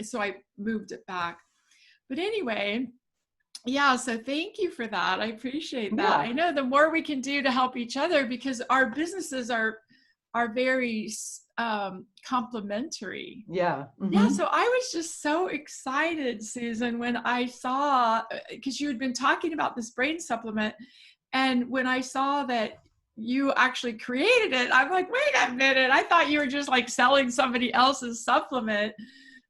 so I moved it back. But anyway, yeah, so thank you for that. I appreciate that. Yeah. I know the more we can do to help each other, because our businesses are very complementary. Yeah. Yeah, Mm-hmm. so I was just so excited, Susan, when I saw, because you had been talking about this brain supplement, and when I saw that you actually created it, I'm like, wait a minute, I thought you were just like selling somebody else's supplement.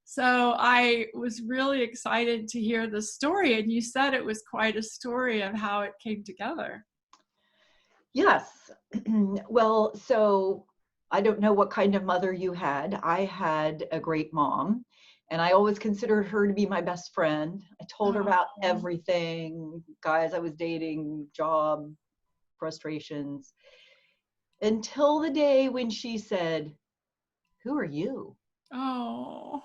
So I was really excited to hear the story, and you said it was quite a story of how it came together. Yes. Well, so I don't know what kind of mother you had. I had a great mom, and I always considered her to be my best friend. I told her about Oh, everything, guys I was dating, job, frustrations, until the day when she said, "Who are you?" oh,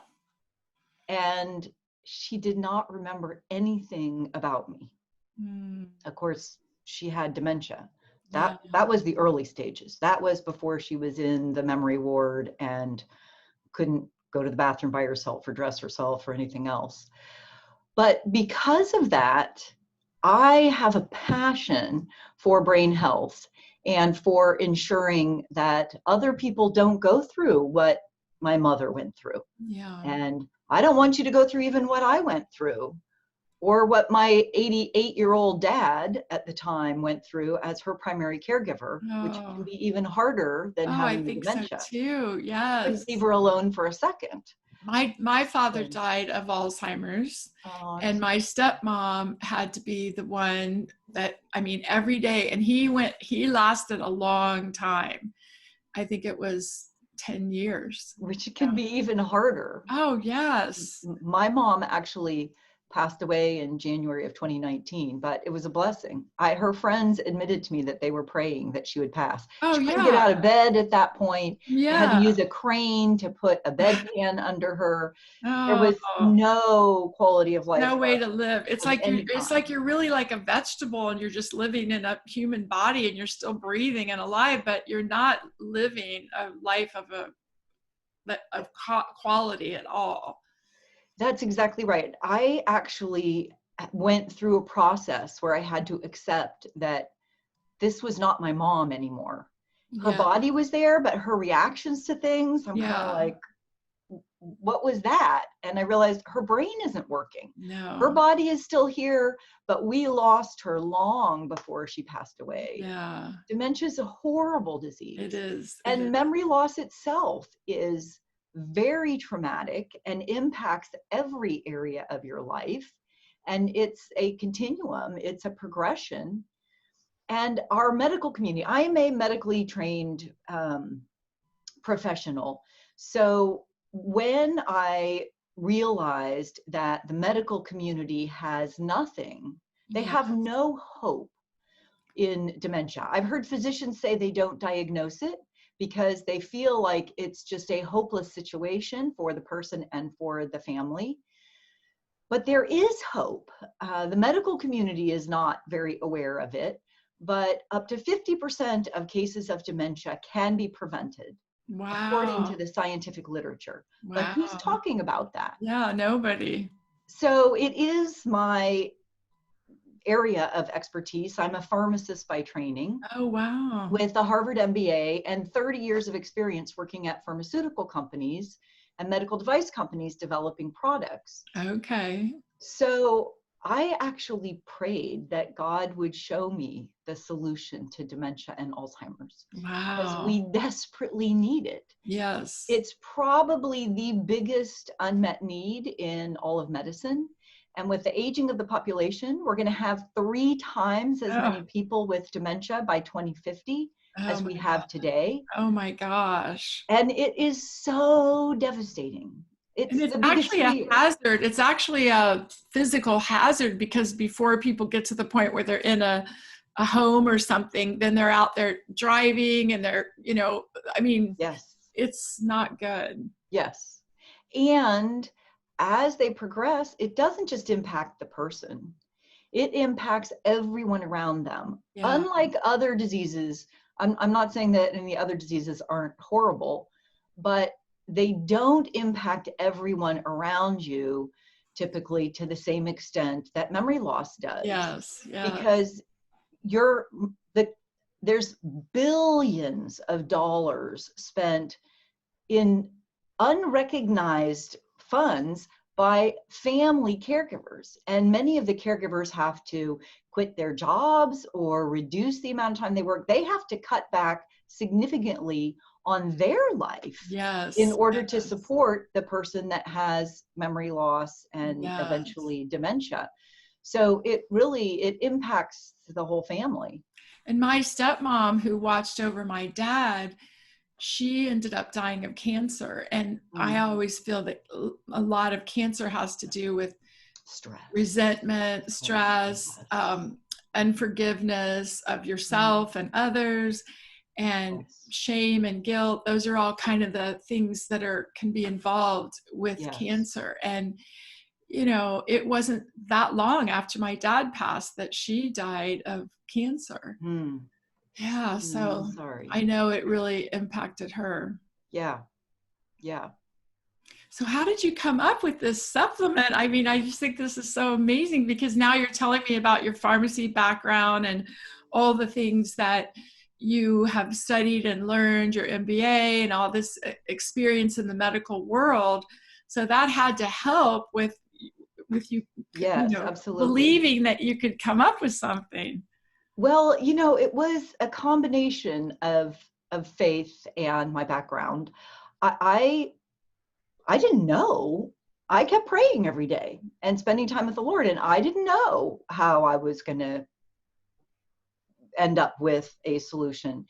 And she did not remember anything about me. mm, Of course, she had dementia. yeah. That was the early stages. That was before she was in the memory ward and couldn't go to the bathroom by herself or dress herself or anything else. But because of that, I have a passion for brain health and for ensuring that other people don't go through what my mother went through. Yeah. And I don't want you to go through even what I went through, or what my 88-year-old dad at the time went through as her primary caregiver, which can Oh, be even harder than oh, I having the think so dementia. too. Couldn't leave Yes. her alone for a second. My father And, died of Alzheimer's, oh, I'm and so my stepmom had to be the one that, I mean, every day, and he lasted a long time. I think it was 10 years. which Yeah. can be even harder. Oh, yes. My mom actually passed away in January of 2019, but it was a blessing. Her friends admitted to me that they were praying that she would pass. Oh, She couldn't get yeah. out of bed at that point. They had to Yeah. use a crane to put a bedpan under her. There was Oh, no quality of life no way left to live. of any It's kind. like you're really like a vegetable, and you're just living in a human body, and you're still breathing and alive, but you're not living a life of quality at all. That's exactly right. I actually went through a process where I had to accept that this was not my mom anymore. Her Yeah. body was there, but her reactions to things, I'm kind of Yeah. like, what was that? And I realized her brain isn't working. Her No. body is still here, but we lost her long before she passed away. Yeah. Dementia is a horrible It disease. is. It And is. memory loss itself is very traumatic and impacts every area of your life. And it's a continuum, it's a progression. And our medical community, I am a medically trained professional. So when I realized that the medical community has nothing, they Yeah. have no hope in dementia. I've heard physicians say they don't diagnose it because they feel like it's just a hopeless situation for the person and for the family. But there is hope. The medical community is not very aware of it, but up to 50% of cases of dementia can be prevented, according Wow. to the scientific literature. But who's Wow. talking about that? Yeah. Nobody. So it is my area of expertise. I'm a pharmacist by training Oh, wow. with a Harvard MBA and 30 years of experience working at pharmaceutical companies and medical device companies developing products. Okay. So I actually prayed that God would show me the solution to dementia and Alzheimer's because Wow. we desperately need it. Yes. It's probably the biggest unmet need in all of medicine. And with the aging of the population, we're going to have 3 times as Oh, many people with dementia by 2050 oh as my we God. have today. Oh my gosh. And it is so devastating. And It's it's the biggest actually a fear. hazard. It's actually a physical hazard, because before people get to the point where they're in a home or something, then they're out there driving, and they're, I mean, Yes. it's not good. Yes. And as they progress, it doesn't just impact the person, it impacts everyone around them. Yeah. Unlike other diseases, I'm not saying that any other diseases aren't horrible, but they don't impact everyone around you typically to the same extent that memory loss does. Yes. Because there's billions of dollars spent in unrecognized funds by family caregivers. And many of the caregivers have to quit their jobs or reduce the amount of time they work. They have to cut back significantly on their life in order to support the person that has memory loss and eventually dementia. So it impacts the whole family. And my stepmom, who watched over my dad, she ended up dying of cancer. And I always feel that a lot of cancer has to do with stress, resentment, stress, unforgiveness of yourself and others, and shame and guilt. Those are all kind of the things that can be involved with cancer. And, you know, it wasn't that long after my dad passed that she died of cancer. Yeah. So I know it really impacted her. Yeah. So how did you come up with this supplement? I mean, I just think this is so amazing, because now you're telling me about your pharmacy background and all the things that you have studied and learned, your MBA and all this experience in the medical world. So that had to help with you, absolutely, believing that you could come up with something. Well, you know, it was a combination of faith and my background. I didn't know. I kept praying every day and spending time with the Lord, and I didn't know how I was going to end up with a solution.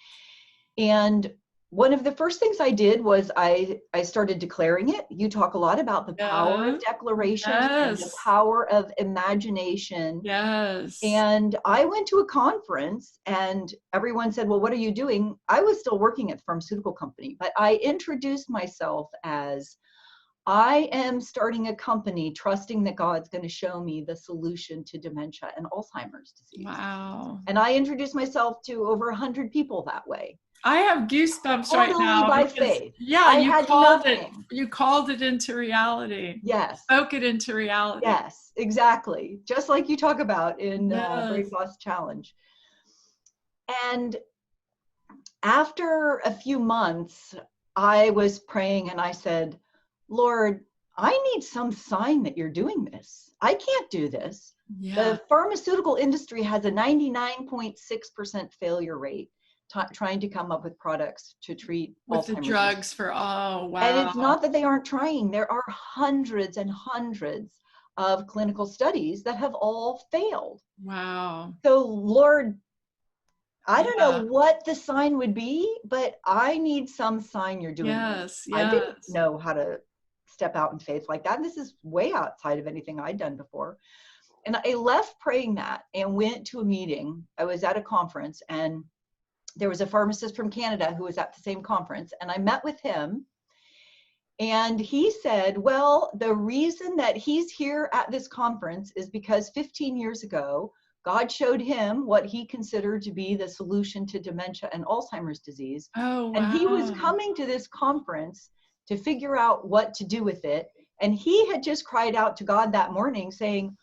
And one of the first things I did was I started declaring it. You talk a lot about the power of declaration and the power of imagination. Yes. And I went to a conference and everyone said, well, what are you doing? I was still working at the pharmaceutical company, but I introduced myself as, I am starting a company trusting that God's going to show me the solution to dementia and Alzheimer's disease. Wow. And I introduced myself to over 100 people that way. I have goosebumps right now. Totally by faith. Yeah, you called it into reality. Yes. Spoke it into reality. Yes, exactly. Just like you talk about in Brain Loss Challenge. And after a few months, I was praying and I said, Lord, I need some sign that you're doing this. I can't do this. Yeah. The pharmaceutical industry has a 99.6% failure rate trying to come up with products to treat with Alzheimer's. The drugs for, oh, wow. And it's not that they aren't trying. There are hundreds and hundreds of clinical studies that have all failed. Wow. So Lord, I don't know what the sign would be, but I need some sign you're doing. Yes. I didn't know how to step out in faith like that. And this is way outside of anything I'd done before. And I left praying that and went to a meeting. I was at a conference and there was a pharmacist from Canada who was at the same conference, and I met with him. And he said, well, the reason that he's here at this conference is because 15 years ago, God showed him what he considered to be the solution to dementia and Alzheimer's disease. Oh, wow. And he was coming to this conference to figure out what to do with it. And he had just cried out to God that morning saying,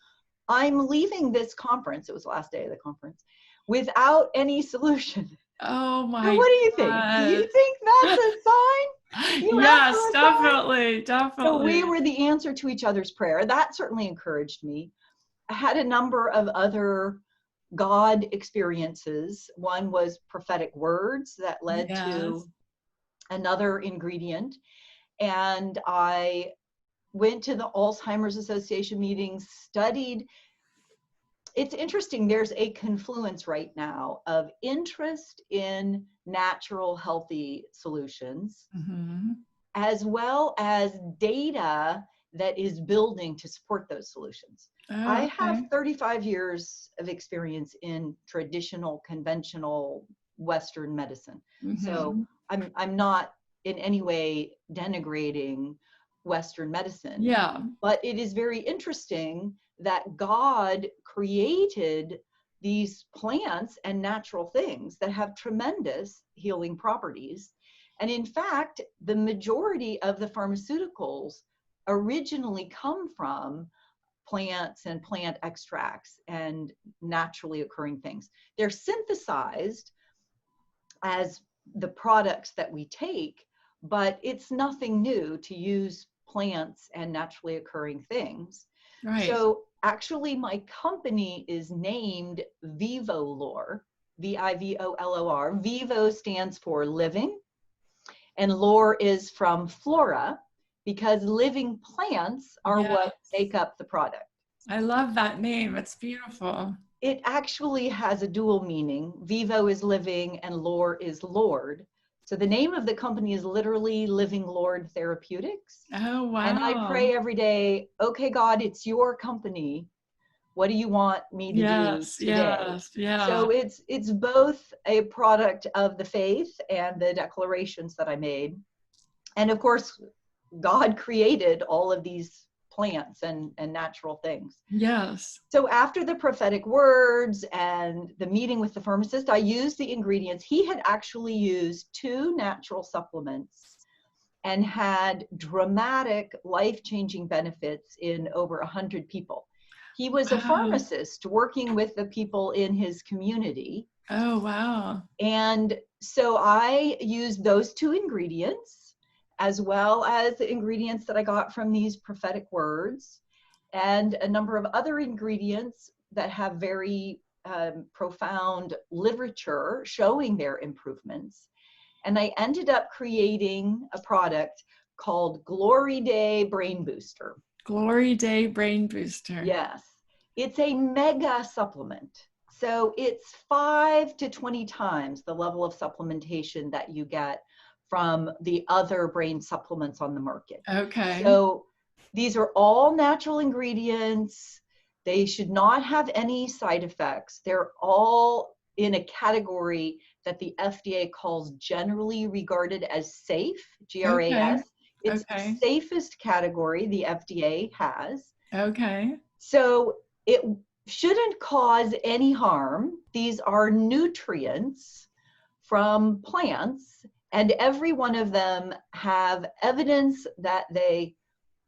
I'm leaving this conference, it was the last day of the conference, without any solution. Oh my God. What do you think? Do you think that's a sign? Yes, definitely. So we were the answer to each other's prayer. That certainly encouraged me. I had a number of other God experiences. One was prophetic words that led to another ingredient. And I went to the Alzheimer's Association meetings, studied. It's interesting, there's a confluence right now of interest in natural, healthy solutions, as well as data that is building to support those solutions. I have 35 years of experience in traditional, conventional Western medicine. So I'm not in any way denigrating Western medicine. Yeah. But it is very interesting that God created these plants and natural things that have tremendous healing properties. And in fact, the majority of the pharmaceuticals originally come from plants and plant extracts and naturally occurring things. They're synthesized as the products that we take, but it's nothing new to use plants and naturally occurring things. Right. So actually my company is named Vivalor, Vivolor. Vivo stands for living, and lore is from flora, because living plants are what make up the product. I love that name. It's beautiful. It actually has a dual meaning. Vivo is living and lore is Lord. So the name of the company is literally Living Lord Therapeutics. Oh, wow. And I pray every day, okay, God, it's your company. What do you want me to do today? Yeah. So it's both a product of the faith and the declarations that I made. And of course, God created all of these plants and natural things. Yes. So after the prophetic words and the meeting with the pharmacist, I used the ingredients. He had actually used 2 natural supplements and had dramatic, life-changing benefits in over 100 people. He was a pharmacist working with the people in his community. Oh, wow. And so I used those 2 ingredients, as well as the ingredients that I got from these prophetic words, and a number of other ingredients that have very profound literature showing their improvements. And I ended up creating a product called Glory Day Brain Booster. Glory Day Brain Booster. Yes. It's a mega supplement. So it's 5 to 20 times the level of supplementation that you get from the other brain supplements on the market. Okay. So these are all natural ingredients. They should not have any side effects. They're all in a category that the FDA calls generally regarded as safe, GRAS. Okay. It's the safest category the FDA has. Okay. So it shouldn't cause any harm. These are nutrients from plants, and every one of them have evidence that they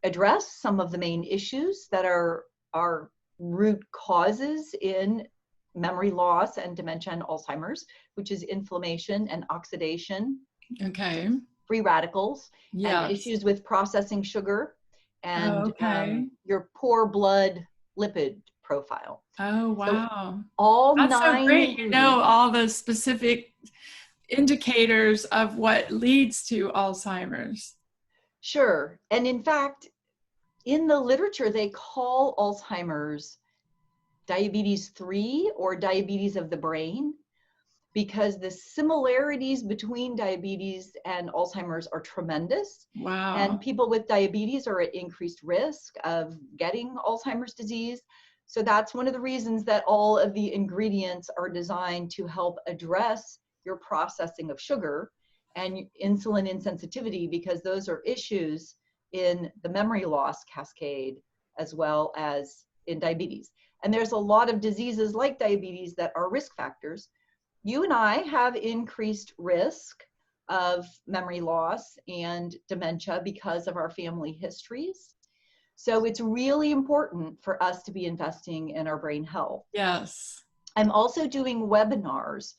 address some of the main issues that are root causes in memory loss and dementia and Alzheimer's, which is inflammation and oxidation, free radicals, and issues with processing sugar, and your poor blood lipid profile. Oh, wow. So all That's 9 so great. You know all the specific indicators of what leads to Alzheimer's. Sure. And in fact, in the literature, they call Alzheimer's diabetes 3 or diabetes of the brain, because the similarities between diabetes and Alzheimer's are tremendous. Wow. And people with diabetes are at increased risk of getting Alzheimer's disease. So that's one of the reasons that all of the ingredients are designed to help address your processing of sugar and insulin insensitivity, because those are issues in the memory loss cascade as well as in diabetes. And there's a lot of diseases like diabetes that are risk factors. You and I have increased risk of memory loss and dementia because of our family histories. So it's really important for us to be investing in our brain health. Yes. I'm also doing webinars,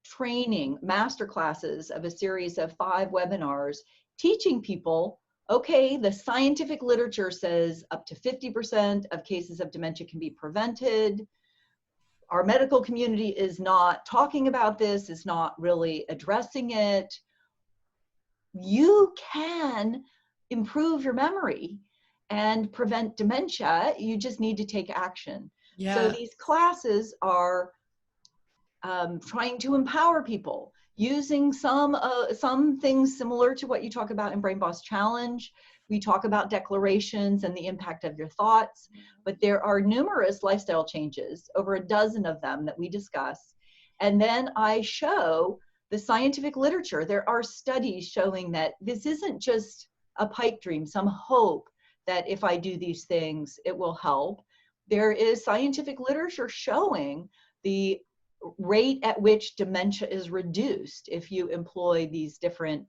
training, master classes of a series of 5 webinars, teaching people, okay, the scientific literature says up to 50% of cases of dementia can be prevented. Our medical community is not talking about this, is not really addressing it. You can improve your memory and prevent dementia. You just need to take action. Yeah. So these classes are trying to empower people using some things similar to what you talk about in Brain Boss Challenge. We talk about declarations and the impact of your thoughts, but there are numerous lifestyle changes, over a dozen of them that we discuss. And then I show the scientific literature. There are studies showing that this isn't just a pipe dream, some hope that if I do these things, it will help. There is scientific literature showing the rate at which dementia is reduced if you employ these different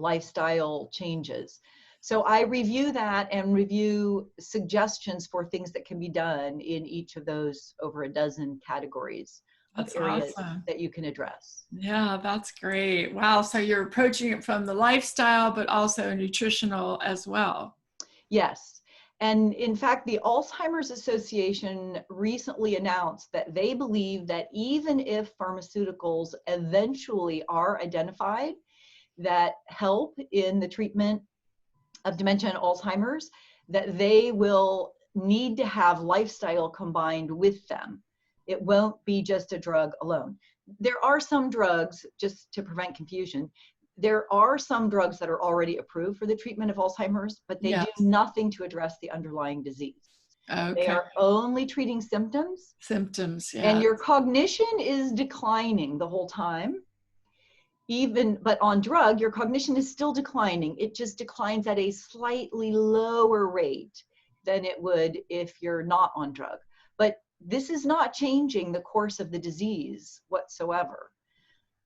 lifestyle changes. So I review that and review suggestions for things that can be done in each of those over a dozen categories of That's areas awesome. that you can address. Yeah, that's great. Wow. So you're approaching it from the lifestyle, but also nutritional as well. Yes. And in fact, the Alzheimer's Association recently announced that they believe that even if pharmaceuticals eventually are identified that help in the treatment of dementia and Alzheimer's, that they will need to have lifestyle combined with them. It won't be just a drug alone. There are some drugs, just to prevent confusion, there are some drugs that are already approved for the treatment of Alzheimer's, but they do Yes. nothing to address the underlying disease. They Okay. are only treating symptoms, Symptoms. and Yeah. your cognition is declining the whole time. But on drug, your cognition is still declining. It just declines at a slightly lower rate than it would if you're not on drug. But this is not changing the course of the disease whatsoever.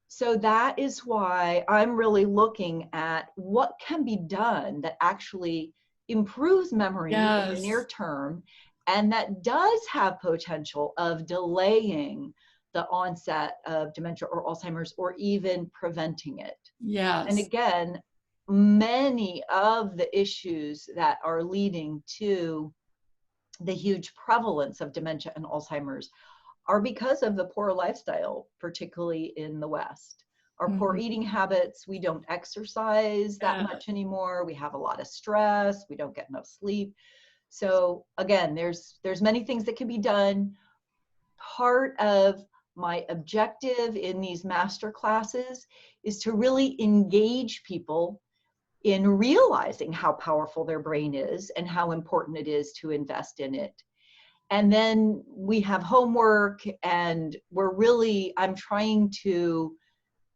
So that is why I'm really looking at what can be done that actually improves memory in the near Yes. term, and that does have potential of delaying the onset of dementia or Alzheimer's, or even preventing it. And Yes. again, many of the issues that are leading to the huge prevalence of dementia and Alzheimer's are because of the poor lifestyle, particularly in the West. Our poor Mhm. eating habits, we don't exercise that Yeah. much anymore. We have a lot of stress. We don't get enough sleep. So again, there's many things that can be done. Part of my objective in these master classes is to really engage people in realizing how powerful their brain is and how important it is to invest in it. And then we have homework, and I'm trying to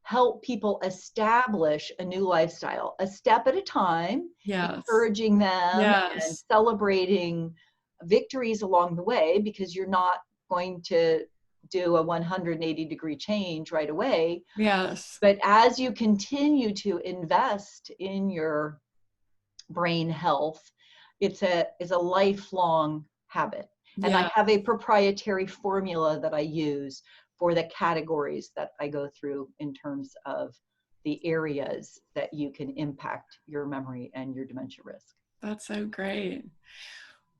help people establish a new lifestyle, a step at a time, Yes. encouraging them and Yes. celebrating victories along the way, because you're not going to do a 180-degree change right away. Yes. But as you continue to invest in your brain health, it's a lifelong habit. And I Yeah. have a proprietary formula that I use for the categories that I go through in terms of the areas that you can impact your memory and your dementia risk. That's so great.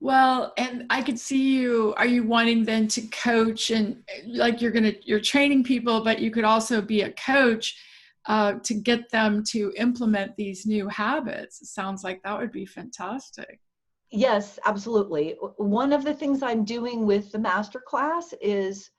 Well, and I could see you, are you wanting then to coach, and like you're training people, but you could also be a coach to get them to implement these new habits? It sounds like that would be fantastic. Yes, absolutely. One of the things I'm doing with the master class is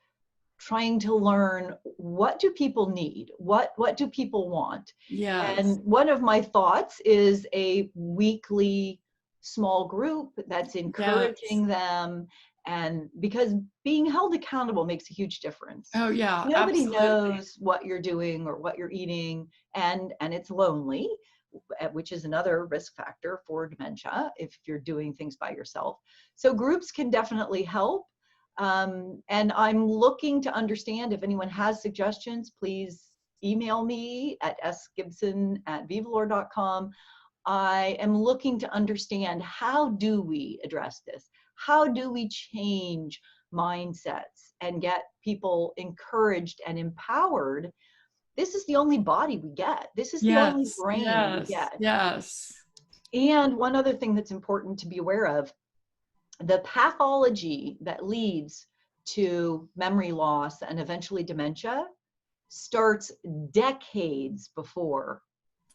trying to learn, what do people need? What do people want? Yes. And one of my thoughts is a weekly small group that's Yes. encouraging them, and because being held accountable makes a huge difference. Oh, yeah, Nobody absolutely. knows what you're doing or what you're eating, and it's lonely, which is another risk factor for dementia if you're doing things by yourself. So groups can definitely help. And I'm looking to understand, if anyone has suggestions, please email me at sgibson@vivalor.com. I am looking to understand, how do we address this? How do we change mindsets and get people encouraged and empowered? This is the only body we get. This is the only Yes. brain we Yes. get. Yes. And one other thing that's important to be aware of, the pathology that leads to memory loss and eventually dementia starts decades before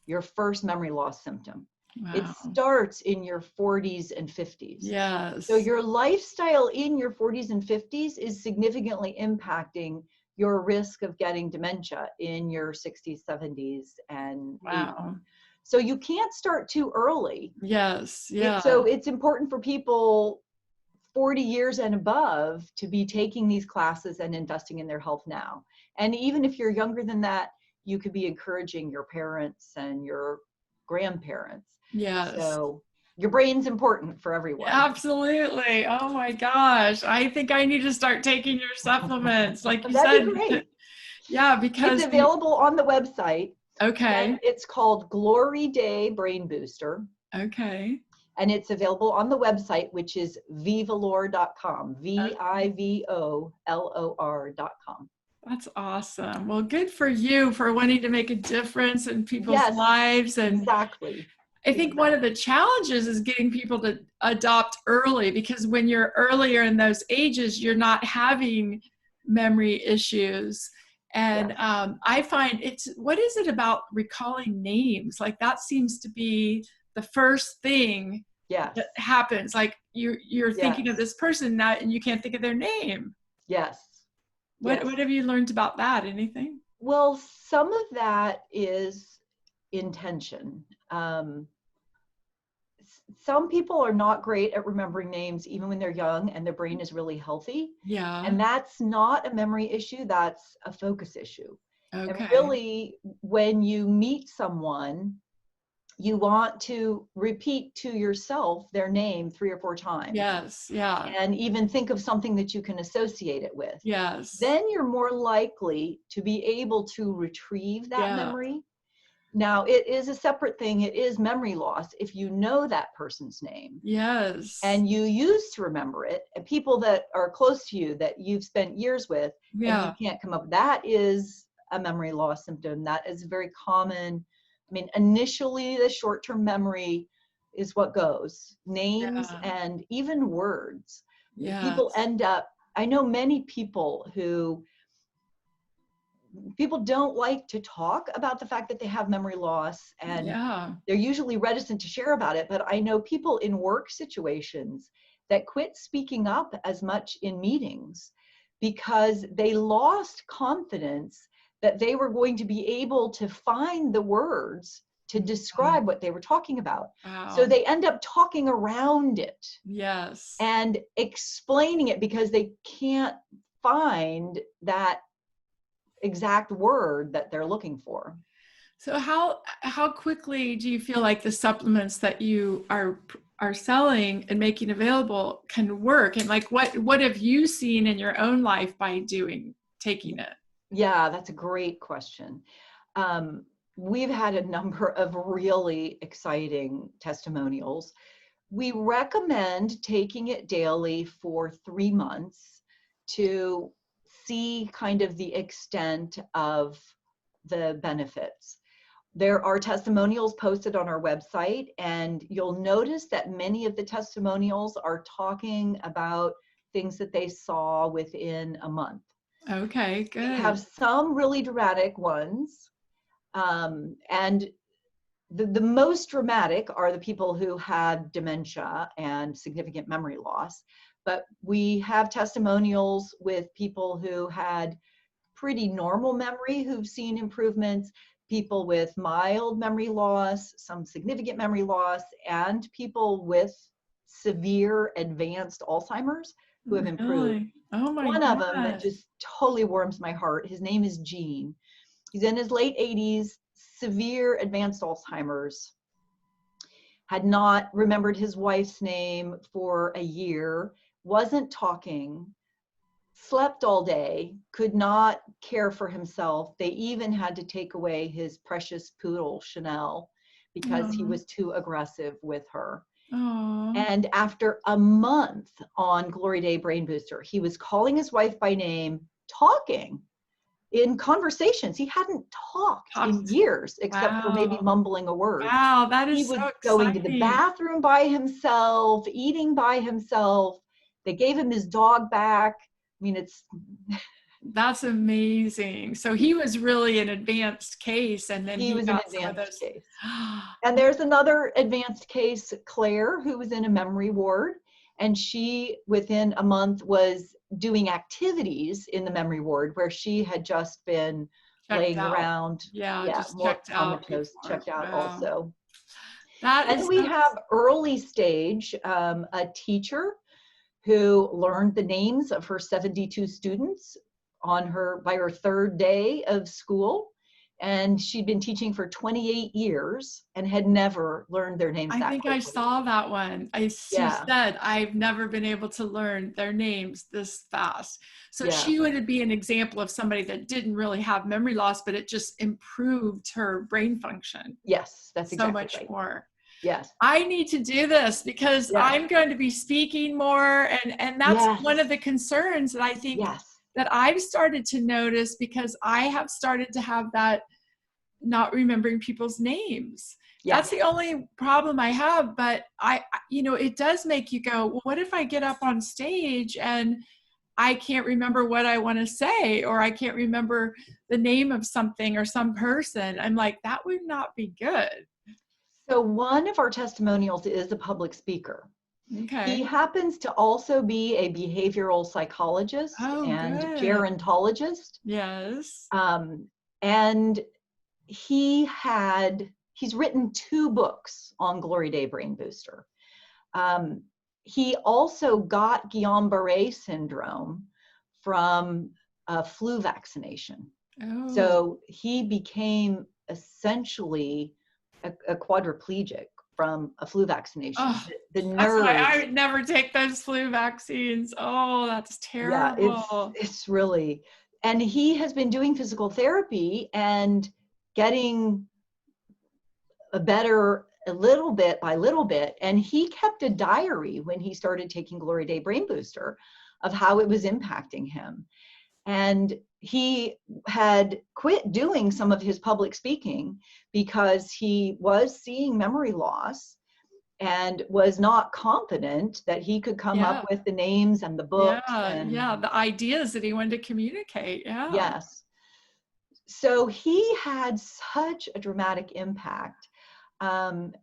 your first memory loss symptom. It Wow. starts in your 40s and 50s. So Yes. your lifestyle in your 40s and 50s is significantly impacting your risk of getting dementia in your 60s, 70s, and 80s. Wow. So you can't start too early. Yes. So Yeah. it's important for people 40 years and above to be taking these classes and investing in their health now. And even if you're younger than that, you could be encouraging your parents and your grandparents. Yes. So your brain's important for everyone. Absolutely. Oh my gosh. I think I need to start taking your supplements, like you That'd be said. great. Yeah, It's because available on the website. Okay. And it's called Glory Day Brain Booster. Okay. And it's available on the website, which is vivalor.com, Vivolor.com. That's awesome. Well, good for you for wanting to make a difference in people's Yes, lives. And exactly. I think one of the challenges is getting people to adopt early, because when you're earlier in those ages, you're not having memory issues. And Yes. I find what is it about recalling names? Like that seems to be the first thing Yes. that happens. Like you're thinking of Yes. this person now and you can't think of their name. Yes. What Yes. have you learned about that? Anything? Well, some of that is intention. Some people are not great at remembering names even when they're young and their brain is really healthy. Yeah. And that's not a memory issue, that's a focus issue. Okay. And really, when you meet someone, you want to repeat to yourself their name 3 or 4 times. Yes. Yeah. And even think of something that you can associate it with. Yes. Then you're more likely to be able to retrieve that memory. Now, it is a separate thing. It is memory loss if you know that person's name. Yes. And you used to remember it, and people that are close to you that you've spent years with, and you can't come up. That is a memory loss symptom. That is very common. I mean, initially, the short-term is what goes. Names and even words. People end up, I know many people who, people don't like to talk about the fact that they have memory loss, and they're usually reticent to share about it. But I know people in work situations that quit speaking up as much in meetings because they lost confidence that they were going to be able to find the words to describe what they were talking about. Wow. So they end up talking around it. Yes. And explaining it because they can't find that exact word that they're looking for. So how quickly do you feel like the supplements that you are selling and making available can work? And like what have you seen in your own life by taking it? Yeah, that's a great question. We've had a number of really exciting testimonials. We recommend taking it daily for 3 months to see kind of the extent of the benefits. There are testimonials posted on our website, and you'll notice that many of the testimonials are talking about things that they saw within a month. Okay, good. We have some really dramatic ones, and the most dramatic are the people who had dementia and significant memory loss. But we have testimonials with people who had pretty normal memory who've seen improvements, people with mild memory loss, some significant memory loss, and people with severe advanced Alzheimer's who have improved. Oh my One gosh. of them that just totally warms my heart, his name is Gene. He's in his late 80s, severe advanced Alzheimer's, had not remembered his wife's name for a year, wasn't talking, slept all day, could not care for himself. They even had to take away his precious poodle, Chanel, because he was too aggressive with her. And after a month on Glory Day Brain Booster, he was calling his wife by name, talking in conversations. He hadn't talked in years, except for maybe mumbling a word. Wow, that is he was so going to the bathroom by himself, eating by himself. They gave him his dog back. I mean, that's amazing. So he was really an advanced case, and then he was an got advanced case. And there's another advanced case, Claire, who was in a memory ward, and she within a month was doing activities in the memory ward where she had just been laying around. Just more checked out. checked out also. And we have early stage, a teacher who learned the names of her 72 students by her 3rd day of school. And she'd been teaching for 28 years and had never learned their names I that think I quickly. saw that one. She Yeah, said, I've never been able to learn their names this fast. So yeah. she would be an example of somebody that didn't really have memory loss, but it just improved her brain function Yes, that's so exactly much right. more. Yes. I need to do this because Yeah. I'm going to be speaking more. And that's Yes. one of the concerns that I think Yes. that I've started to notice, because I have started to have that not remembering people's names. That's Yes. the only problem I have. But it does make you go, well, what if I get up on stage and I can't remember what I want to say, or I can't remember the name of something or some person? I'm like, that would not be good. So one of our testimonials is a public speaker. He Okay. happens to also be a behavioral psychologist Oh, and good. gerontologist. Yes. And he's written 2 books on Glory Day Brain Booster. He also got Guillain-Barré syndrome from a flu vaccination. Oh. So he became essentially a quadriplegic from a flu vaccination. Oh, The that's why I nerves, would never take those flu vaccines. Oh, that's yeah, terrible. it's really, and he has been doing physical therapy and getting better a little bit by little bit. And he kept a diary when he started taking Glory Day Brain Booster of how it was impacting him. And he had quit doing some of his public speaking because he was seeing memory loss and was not confident that he could come up Yeah. with the names and the books Yeah. and Yeah. The ideas that he wanted to communicate. Yeah. yes. So he had such a dramatic impact.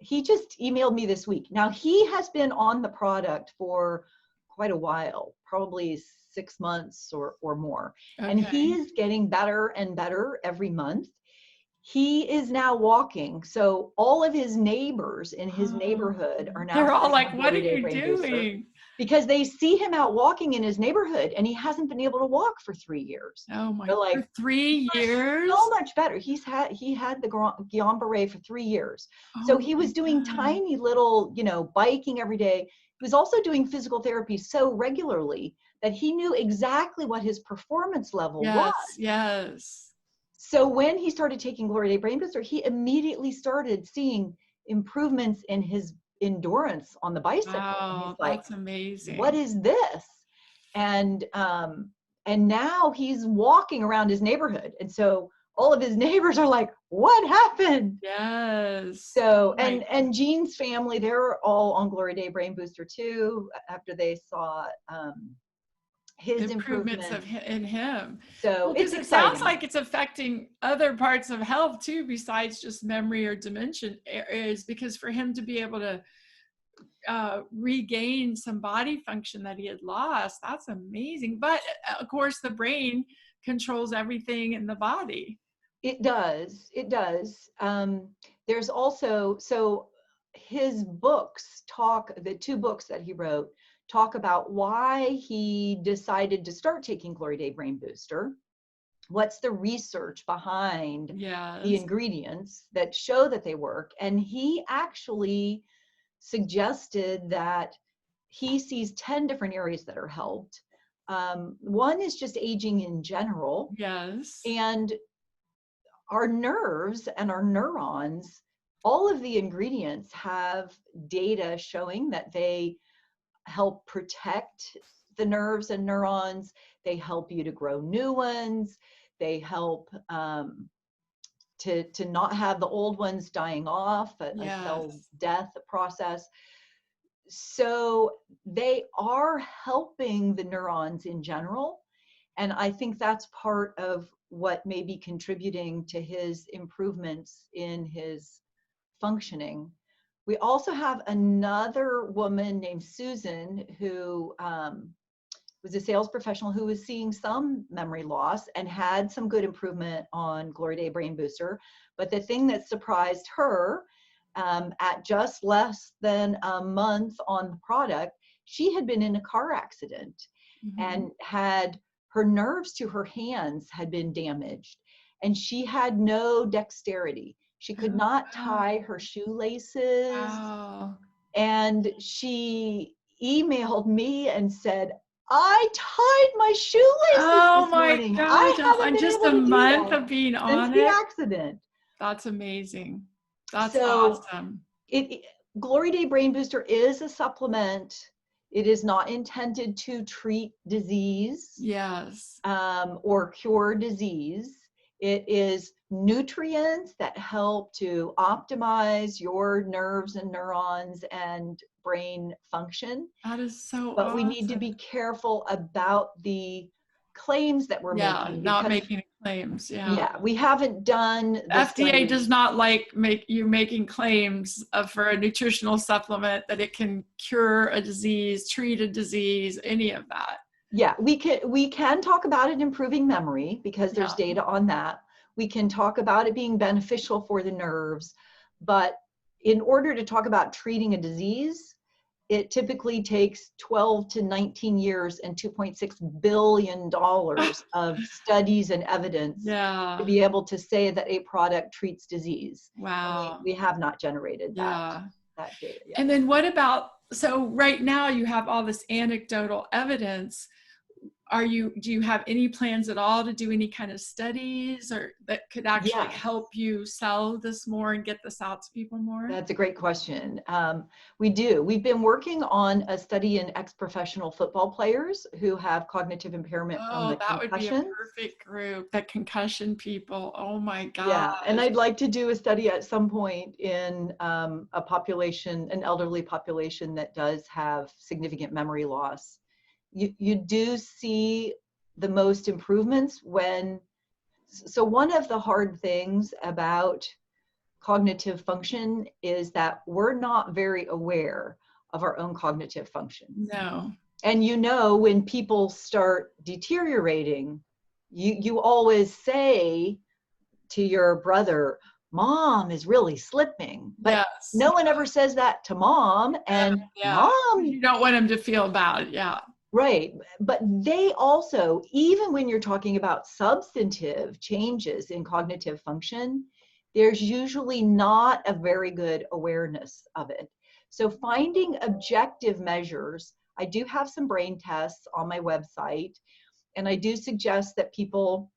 He just emailed me this week. Now he has been on the product for quite a while, probably 6 months or more. And he Okay. is getting better and better every month. He is now walking. So all of his neighbors in his Oh, neighborhood are now they're all starting like, the what are Glory Day you Brain Booster doing? because they see him out walking in his neighborhood and he hasn't been able to walk for 3 years. Oh my, They're for like, 3 years? so much better. He had the Guillain-Barré for 3 years. So Oh he my was doing God. tiny little, biking every day. He was also doing physical therapy so regularly that he knew exactly what his performance level was. Yes. Yes. So when he started taking Glory Day Brain Booster, he immediately started seeing improvements in his endurance on the bicycle. And he's Wow. like, That's what amazing. is this? And now he's walking around his neighborhood. And so all of his neighbors are like, what happened? Yes. So, Oh my, and Jean's family, they're all on Glory Day Brain Booster too, after they saw his improvements improvement. in him. So Well, because it's it sounds exciting. like it's affecting other parts of health too, besides just memory or dementia areas, because for him to be able to regain some body function that he had lost, that's amazing. But of course, the brain controls everything in the body. It does. It does. There's also, so his books the 2 books that he wrote talk about why he decided to start taking Glory Day Brain Booster. What's the research behind the Yes. ingredients that show that they work? And he actually suggested that he sees 10 different areas that are helped. One is just aging in general. Yes. And our nerves and our neurons, all of the ingredients have data showing that they help protect the nerves and neurons. They help you to grow new ones. They help to not have the old ones dying off, a cell Yes. death process. So they are helping the neurons in general. And I think that's part of what may be contributing to his improvements in his functioning. We also have another woman named Susan who was a sales professional who was seeing some memory loss and had some good improvement on Glory Day Brain Booster. But the thing that surprised her, at just less than a month on the product, she had been in a car accident Mm-hmm. and had her nerves to her hands had been damaged. and she had no dexterity. She could not tie her shoelaces. Wow. And she emailed me and said, I tied my shoelaces Oh this my morning. I gosh. haven't On been just able a to do month that of being since on the it. accident. That's amazing. That's So awesome. Glory Day Brain Booster is a supplement. It is not intended to treat disease. Yes. Or cure disease. It is nutrients that help to optimize your nerves and neurons and brain function. That is so But we awesome. need to be careful about the claims that we're making, not because making claims. Yeah. we haven't done the FDA studies. does not like making claims for a nutritional supplement that it can cure a disease, treat a disease, any of that. Yeah, we can talk about it improving memory, because there's data on that. We can talk about it being beneficial for the nerves, but in order to talk about treating a disease, it typically takes 12 to 19 years and $2.6 billion of studies and evidence to be able to say that a product treats disease. Wow. And we have not generated that data yet. And then what about, so right now you have all this anecdotal evidence. Do you have any plans at all to do any kind of studies or that could actually help you sell this more and get this out to people more? That's a great question. We do. We've been working on a study in ex-professional football players who have cognitive impairment from the concussion. That would be a perfect group, the concussion people. Oh my God. Yeah, and I'd like to do a study at some point in a population, an elderly population that does have significant memory loss. You do see the most improvements when, so one of the hard things about cognitive function is that we're not very aware of our own cognitive function. No. And when people start deteriorating, you always say to your brother, Mom is really slipping. But no one ever says that to Mom, and Mom, you don't want them to feel bad. Yeah. Right. But they also, even when you're talking about substantive changes in cognitive function, there's usually not a very good awareness of it. So finding objective measures, I do have some brain tests on my website, and I do suggest that people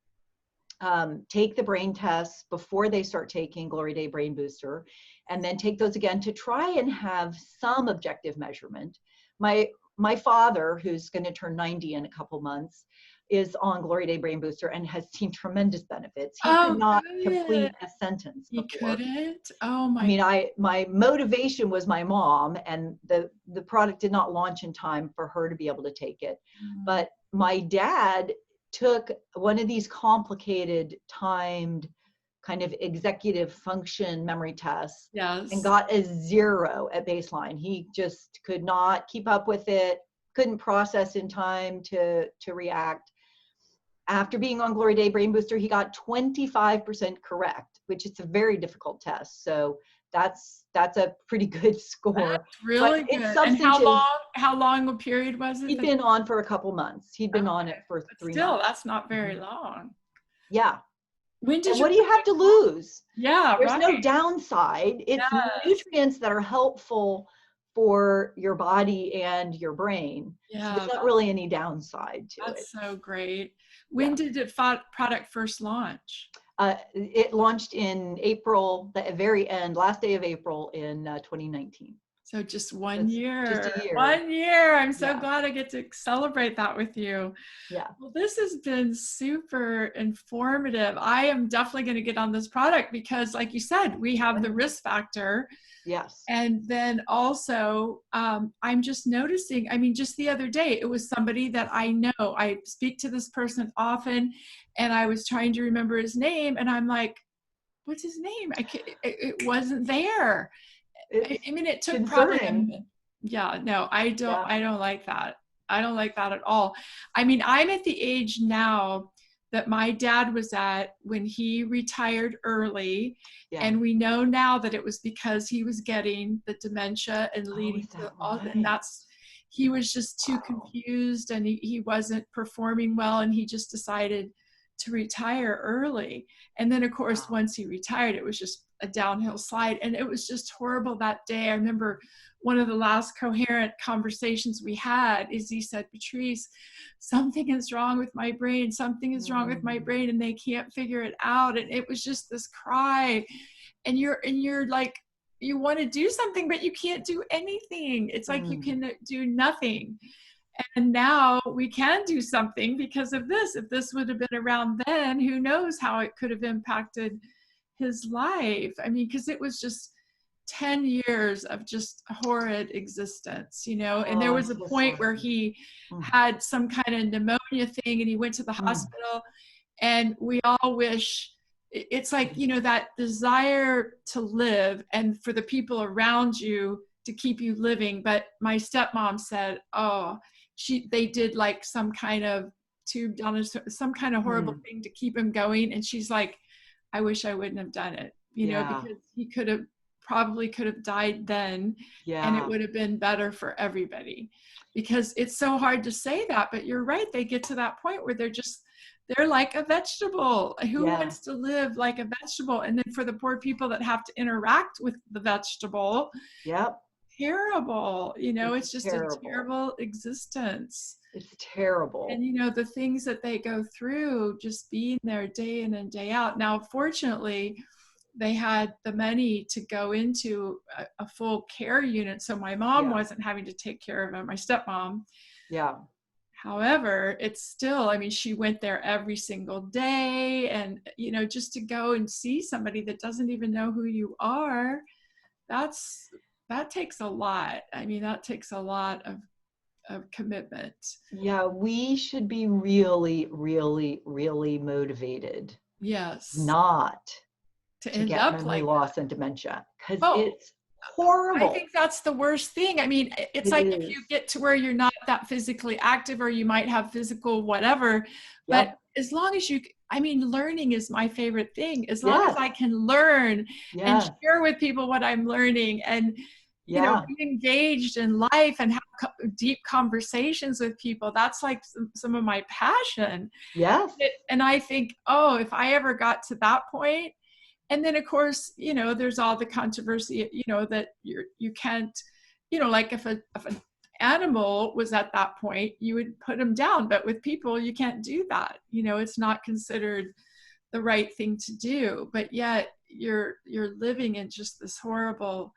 take the brain tests before they start taking Glory Day Brain Booster, and then take those again to try and have some objective measurement. My father, who's going to turn 90 in a couple months, is on Glory Day Brain Booster and has seen tremendous benefits. He could not complete a sentence before. He couldn't? Oh my. I mean, my motivation was my mom, and the product did not launch in time for her to be able to take it. But my dad took one of these complicated timed kind of executive function memory tests and got a 0 at baseline. He just could not keep up with it, couldn't process in time to react. After being on Glory Day Brain Booster, he got 25% correct, which is a very difficult test. So that's a pretty good score. That's really good. And how long a period was it? He'd been on for a couple months. He'd been on it for 3 months. Still, that's not very long. Yeah. When did what do you have to lose? Yeah, there's no downside. It's nutrients that are helpful for your body and your brain. Yeah, so there's not really any downside to it. That's so great. When did the product first launch? It launched in April, the very end, last day of April in 2019. So just 1 year. Just a year. 1 year. I'm so glad I get to celebrate that with you. Yeah. Well, this has been super informative. I am definitely going to get on this product because, like you said, we have the risk factor. Yes. And then also, I'm just noticing, I mean, just the other day, it was somebody that I know. I speak to this person often, and I was trying to remember his name, and I'm like, what's his name? It wasn't there. I mean, it took concerning. I don't like that. I don't like that at all. I mean, I'm at the age now that my dad was at when he retired early. And we know now that it was because he was getting the dementia and leading to all, and he was just too confused, and he wasn't performing well, and he just decided to retire early. And then of course, Wow. once he retired, it was just a downhill slide. And it was just horrible that day. I remember one of the last coherent conversations we had is he said, Patrice, something is wrong with my brain. Something is wrong with my brain, and they can't figure it out. And it was just this cry. And you're like, you want to do something, but you can't do anything. It's like you can do nothing. And now we can do something because of this. If this would have been around then, who knows how it could have impacted his life. I mean, because it was just 10 years of just horrid existence, you know. And there was a point where he had some kind of pneumonia thing and he went to the hospital. And we all wish, it's like, you know, that desire to live and for the people around you to keep you living. But my stepmom said, oh, they did like some kind of tube down his, some kind of horrible thing to keep him going. And she's like, I wish I wouldn't have done it, you know, because he probably could have died then, and it would have been better for everybody. Because it's so hard to say that, but you're right. They get to that point where they're like a vegetable. Who wants to live like a vegetable? And then for the poor people that have to interact with the vegetable, terrible. You know, it's just terrible. A terrible existence. It's terrible. And, you know, the things that they go through just being there day in and day out. Now, fortunately, they had the money to go into a full care unit. So my mom wasn't having to take care of him, my stepmom. Yeah. However, it's still, I mean, she went there every single day, and, you know, just to go and see somebody that doesn't even know who you are, that takes a lot. I mean, that takes a lot of commitment. Yeah, we should be really, really, really motivated. Yes. Not to end get up memory like loss and dementia, because it's horrible. I think that's the worst thing. I mean, it's like if you get to where you're not that physically active, or you might have physical whatever, but as long as I mean, learning is my favorite thing. As long as I can learn and share with people what I'm learning, and you know, be engaged in life and have deep conversations with people, that's like some of my passion. Yes. And I think, oh, if I ever got to that point. And then, of course, you know, there's all the controversy, you know, that you can't, you know, like if an animal was at that point, you would put them down. But with people, you can't do that. You know, it's not considered the right thing to do. But yet you're living in just this horrible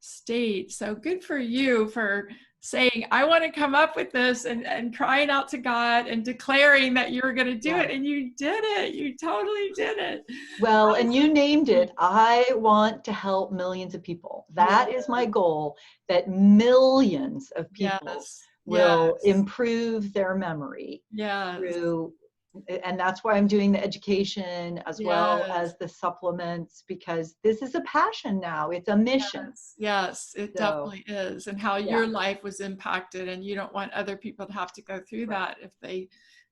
state. So good for you for saying, I want to come up with this, and crying out to God and declaring that you were going to do it. And you did it. You totally did it. Well, and you named it. I want to help millions of people. That is my goal, that millions of people will improve their memory through. And that's why I'm doing the education as well as the supplements, because this is a passion now. It's a mission. Yes, it definitely is. And how your life was impacted, and you don't want other people to have to go through that if they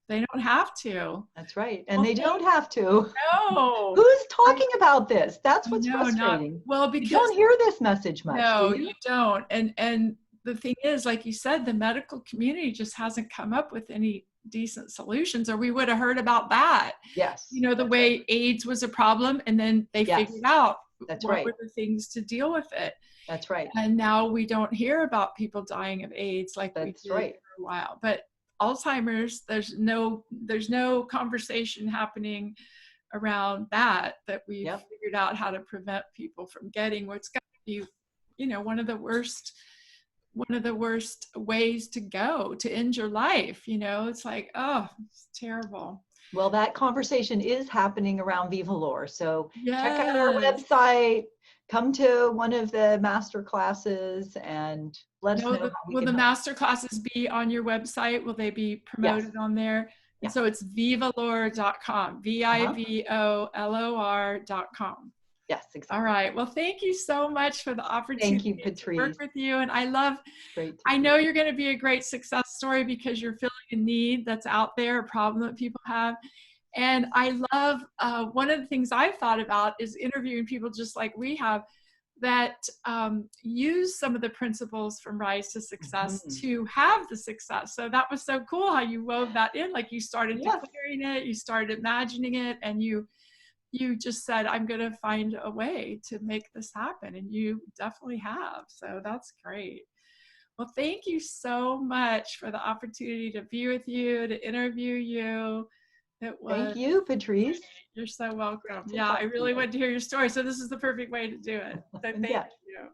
don't have to. That's right. And they don't have to. No. Who's talking about this? That's what's frustrating. Because you don't hear this message much. No, do you? You don't. And the thing is, like you said, the medical community just hasn't come up with any decent solutions, or we would have heard about that. Yes. You know, the way AIDS was a problem, and then they figured out what were the things to deal with it. That's right. And now we don't hear about people dying of AIDS like we did for a while. But Alzheimer's, there's no conversation happening around that we've figured out how to prevent people from getting what's got to be, you know, one of the worst ways to go to end your life. You know, it's like, oh, it's terrible. Well, that conversation is happening around Vivalor. So check out our website, come to one of the master classes, and let us know how we will can the help. master classes be on your website? Will they be promoted on there? And so it's vivalor.com, vivolor.com. Yes, exactly. All right. Well, thank you so much for the opportunity to work with you. And I know you're going to be a great success story, because you're filling a need that's out there, a problem that people have. And I love, one of the things I've thought about is interviewing people just like we have, that use some of the principles from Rise to Success Mhm. to have the success. So that was so cool how you wove that in. Like you started Yes. declaring it, you started imagining it, and you just said, I'm going to find a way to make this happen. And you definitely have. So that's great. Well, thank you so much for the opportunity to be with you, to interview you. It was, Thank you, Patrice. you're so welcome. Great to Yeah, I talk to really you. wanted to hear your story. So this is the perfect way to do it. So thank Yes. you.